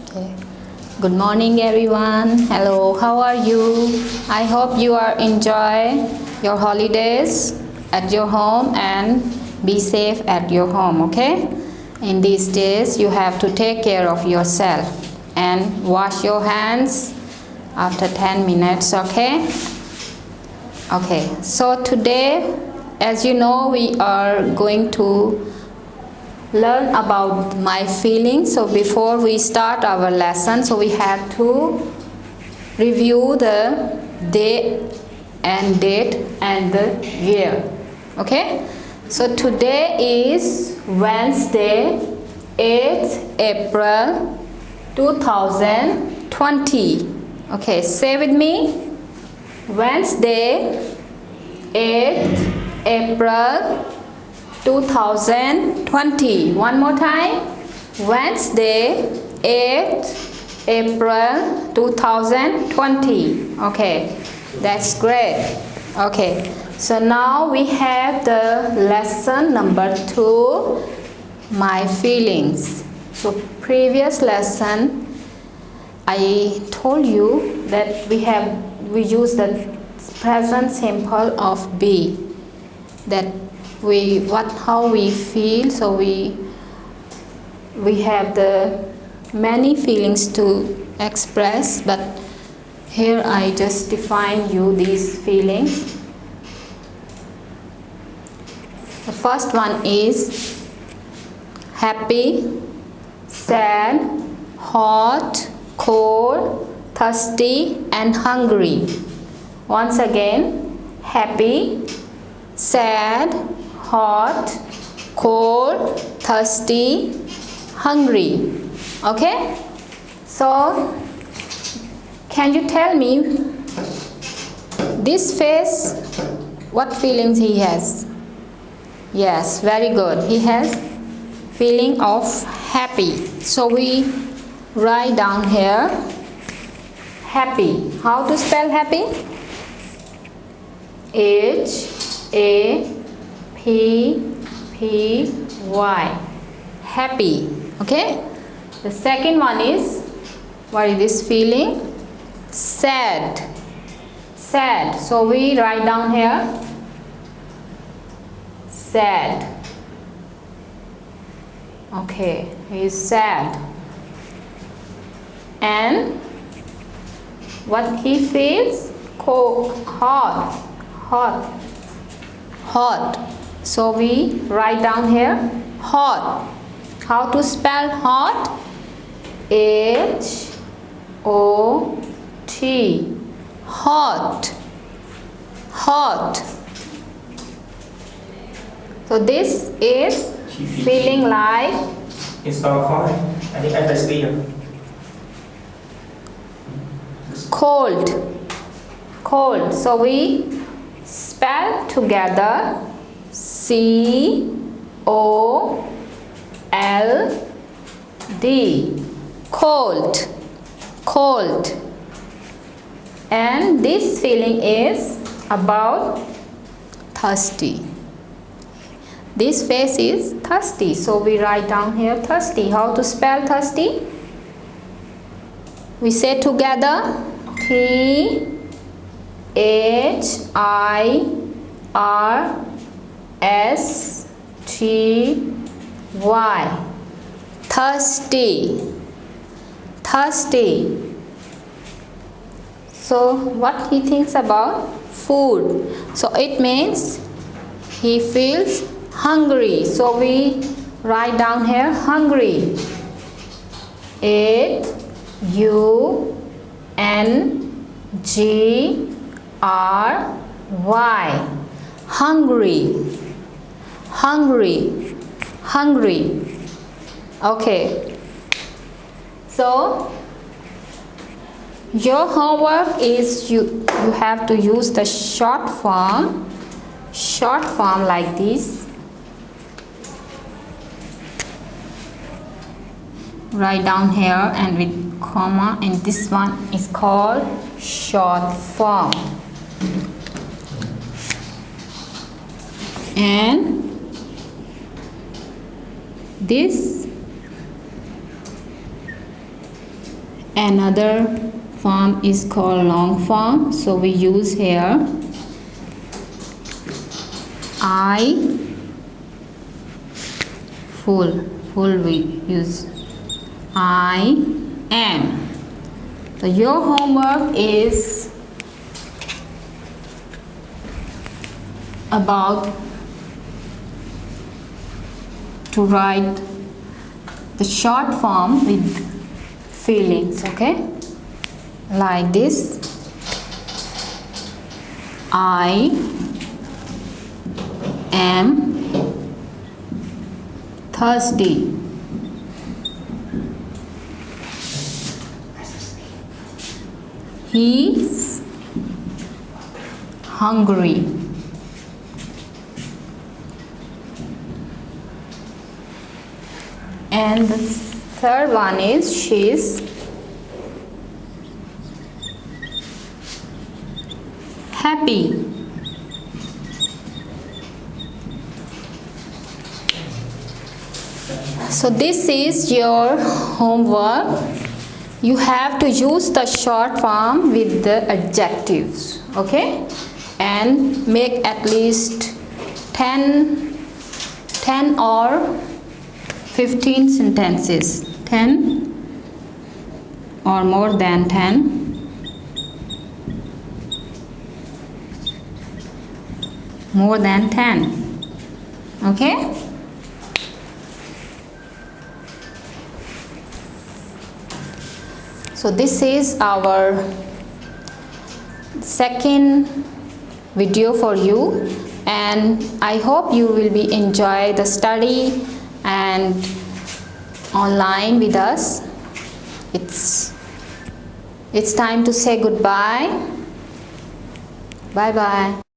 Okay. Good morning, everyone. Hello, how are you? I hope you are enjoy your holidays at your home and be safe at your home. Okay. In these days, you have to take care of yourself and wash your hands after 10 minutes. Okay. Okay. So today, as you know, we are going to learn about my feelings. So before we start our lesson, so we have to review the day and date and the year. Okay, so today is Wednesday, 8th April 2020. Okay, say with me, Wednesday, 8th April 2020. One more time. Wednesday, 8th April 2020. Okay, that's great. Okay, so now we have the lesson number 2, my feelings. So previous lesson I told you that we use the present simple of be, that how we feel. So we have the many feelings to express, but here I just define you these feelings. The first one is happy, sad, hot, cold, thirsty and hungry. Once again, happy, sad, hot, cold, thirsty, hungry. Okay, so can you tell me this face, what feelings he has? Yes, very good. He has feeling of happy. So we write down here happy. How to spell happy? H-A-P-P-Y. Happy. Okay. The second one is, what is this feeling? Sad. Sad. So we write down here sad. Okay, he is sad. And what he feels? Cold, hot. So we write down here hot. How to spell hot? H-O-T. Hot. So this is feeling like cold. So we spell together C-O-L-D. Cold. And this feeling is about thirsty. This face is thirsty. So we write down here thirsty. How to spell thirsty? We say together T-H-I-R-S-T-Y. Thirsty. So what he thinks about? Food. So it means he feels hungry. So we write down here hungry. H-U-N-G-R-Y. Hungry. Okay. So your homework is you have to use the short form like this. Write down here and with comma, and this one is called short form. And another form is called long form, so we use here I full we use I am. So your homework is about to write the short form with feelings, okay, like this. I am thirsty. He's hungry. And the third one is she's happy. So this is your homework. You have to use the short form with the adjectives, okay, and make at least 10 or 15 sentences, 10 or more than 10, more than 10, okay. So this is our second video for you, and I hope you will be enjoy the study and online with us. It's time to say goodbye. Bye bye.